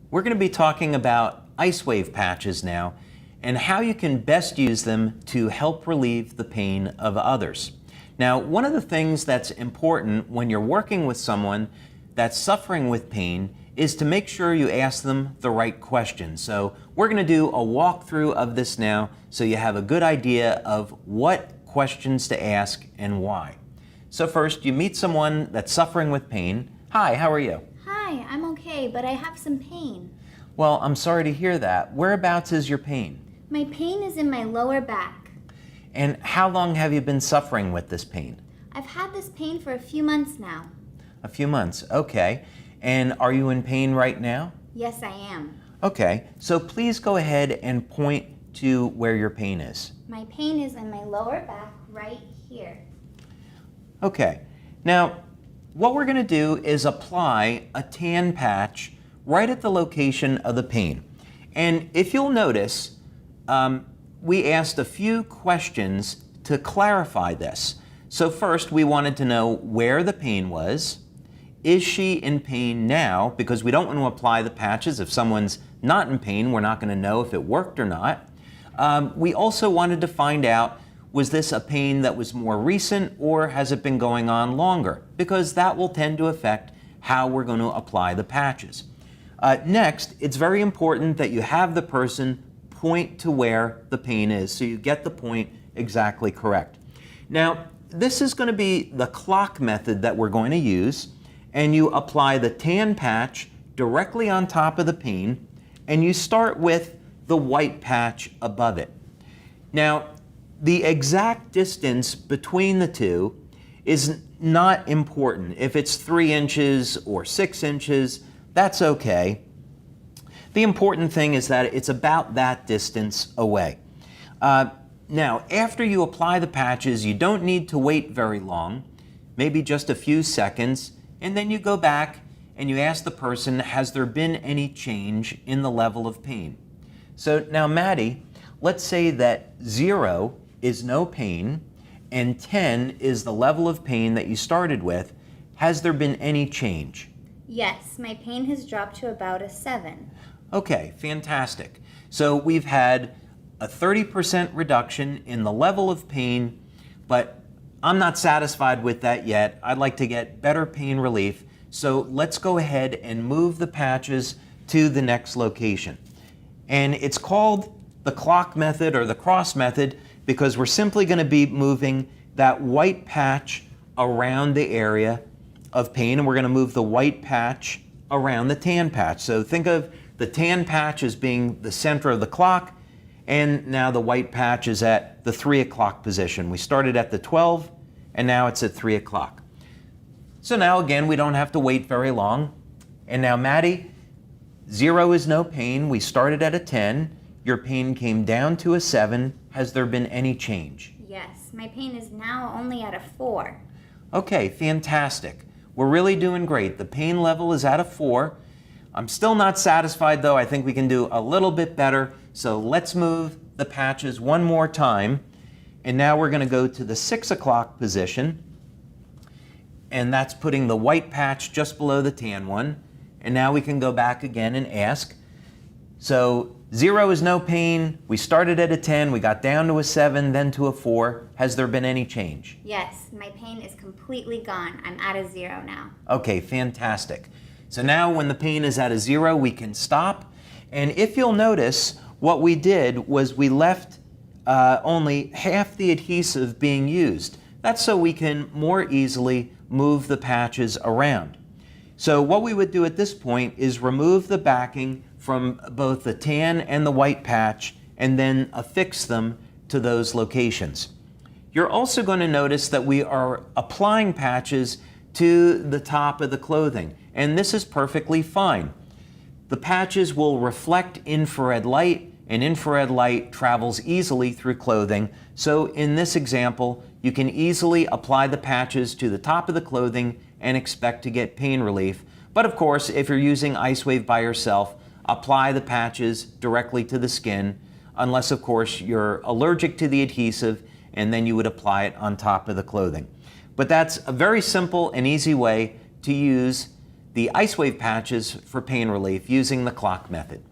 We're going to be talking about IceWave patches now and how you can best use them to help relieve the pain of others. Now, one of the things that's important when you're working with someone that's suffering with pain is to make sure you ask them the right questions. So we're going to do a walkthrough of this now so you have a good idea of what questions to ask and why. So first, you meet someone that's suffering with pain. Hi, how are you? Hi, I'm okay, but I have some pain. Well, I'm sorry to hear that. Whereabouts is your pain? My pain is in my lower back. And how long have you been suffering with this pain? I've had this pain for a few months now. A few months, okay. And are you in pain right now? Yes, I am. Okay, so please go ahead and point to where your pain is. My pain is in my lower back right here. Okay, now what we're going to do is apply a tan patch right at the location of the pain. And if you'll notice, we asked a few questions to clarify this. So first, we wanted to know where the pain was. Is she in pain now? Because we don't want to apply the patches. If someone's not in pain, we're not going to know if it worked or not. We also wanted to find out, was this a pain that was more recent or has it been going on longer? Because that will tend to affect how we're going to apply the patches. Next, it's very important that you have the person point to where the pain is so you get the point exactly correct. Now, this is going to be the clock method that we're going to use, and you apply the tan patch directly on top of the pain, and you start with the white patch above it. Now, the exact distance between the two is not important. If it's 3 inches or 6 inches, that's okay. The important thing is that it's about that distance away. Now, after you apply the patches, you don't need to wait very long, maybe just a few seconds, and then you go back and you ask the person, has there been any change in the level of pain? So now, Maddie, let's say that 0 is no pain and 10 is the level of pain that you started with. Has there been any change? Yes, my pain has dropped to about a 7. Okay, fantastic. So we've had a 30% reduction in the level of pain, but I'm not satisfied with that yet. I'd like to get better pain relief. So let's go ahead and move the patches to the next location. And it's called the clock method or the cross method because we're simply going to be moving that white patch around the area of pain, and we're going to move the white patch around the tan patch. So think of the tan patch as being the center of the clock, and now the white patch is at the 3 o'clock position. We started at the 12, and now it's at 3 o'clock. So now again, we don't have to wait very long. And now Maddie, 0 is no pain. We started at a 10. Your pain came down to a 7. Has there been any change? Yes, my pain is now only at a 4. Okay, fantastic. We're really doing great. The pain level is at a 4. I'm still not satisfied though. I think we can do a little bit better. So let's move the patches one more time. And now we're going to go to the 6 o'clock position. And that's putting the white patch just below the tan one. And now we can go back again and ask. So 0 is no pain. We started at a 10. We got down to a 7, then to a 4. Has there been any change? Yes, my pain is completely gone. I'm at a 0 now. Okay, fantastic. So now when the pain is at a 0, we can stop. And if you'll notice, what we did was we left only half the adhesive being used. That's so we can more easily move the patches around. So what we would do at this point is remove the backing from both the tan and the white patch and then affix them to those locations. You're also going to notice that we are applying patches to the top of the clothing, and this is perfectly fine. The patches will reflect infrared light, and infrared light travels easily through clothing. So in this example, you can easily apply the patches to the top of the clothing and expect to get pain relief. But of course, if you're using IceWave by yourself, apply the patches directly to the skin, unless of course you're allergic to the adhesive, and then you would apply it on top of the clothing. But that's a very simple and easy way to use the IceWave patches for pain relief using the clock method.